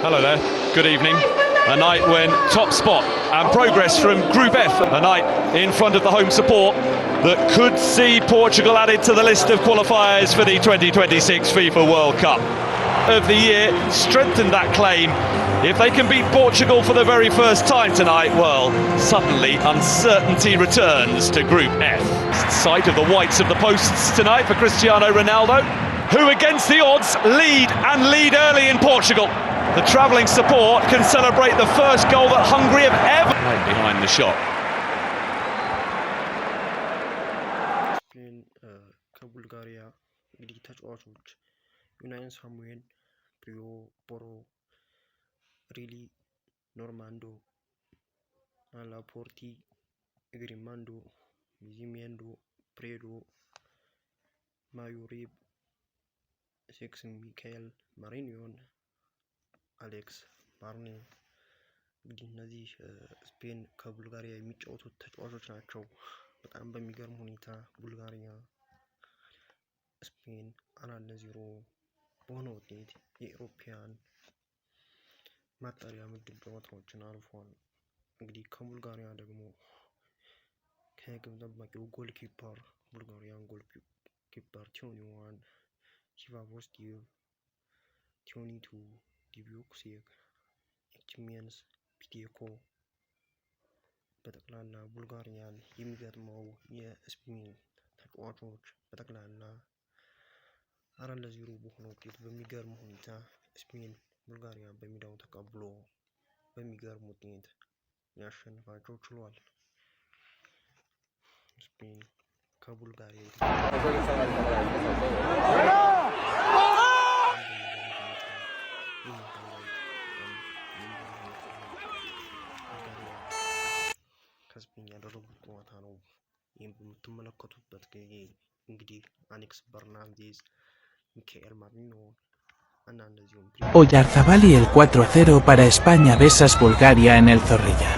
Hello there, good evening. A night when top spot and progress from Group F, a night in front of the home support that could see Portugal added to the list of qualifiers for the 2026 FIFA World Cup. Of the year, strengthened that claim. If they can beat Portugal for the very first time tonight, well, suddenly uncertainty returns to Group F. Sight of the whites of the posts tonight for Cristiano Ronaldo, who against the odds lead early in Portugal. The travelling support can celebrate the first goal that Hungary have ever right behind the shot. ስፔን ከቡልጋሪያ እንግዲህ ተጫዋቾች ዩናይን ሳሙኤል፣ ፕሪዮ ቦሮ፣ ሪሊ ኖርማንዶ፣ አላፖርቲ፣ ግሪማንዶ፣ ዚሜንዶ፣ ፕሬዶ፣ ማዩሪብ፣ ሴክስ ሚካኤል ማሪኒዮን፣ አሌክስ ባርኔ እንግዲህ እነዚህ ስፔን ከቡልጋሪያ የሚጫወቱት ተጫዋቾች ናቸው። በጣም በሚገርም ሁኔታ ቡልጋሪያ ስፔን 4-0 በሆነ ውጤት የኢሮፒያን ማጣሪያ ምድብ ጨዋታዎችን አልፏል። እንግዲህ ከቡልጋሪያ ደግሞ ከግብ ጠባቂው ጎልኪፐር ቡልጋሪያን ጎልኪፐር ቲዮኒ1፣ ሺቫቮስቲቭ፣ ቲዮኒ2፣ ዲቢዮክሴክ፣ ኤችሚየንስ፣ ፒቴኮ በጠቅላላ ቡልጋሪያን የሚገጥመው የስፔን ተጫዋቾች በጠቅላላ 4-0 በሆነ ውጤት በሚገርም ሁኔታ ስፔን ቡልጋሪያ በሜዳው ተቀብሎ በሚገርም ውጤት ሊያሸንፋቸው ችሏል። ስፔን ከቡልጋሪያ ከስፔን ያደረጉት ጨዋታ ነው። ይህም በምትመለከቱበት ጊዜ እንግዲህ አሌክስ በርናንዴዝ፣ ሚካኤል ማሪኒዮን እና እንደዚሁም Oyarzabal y el 4-0 para España vs Bulgaria en el Zorrilla.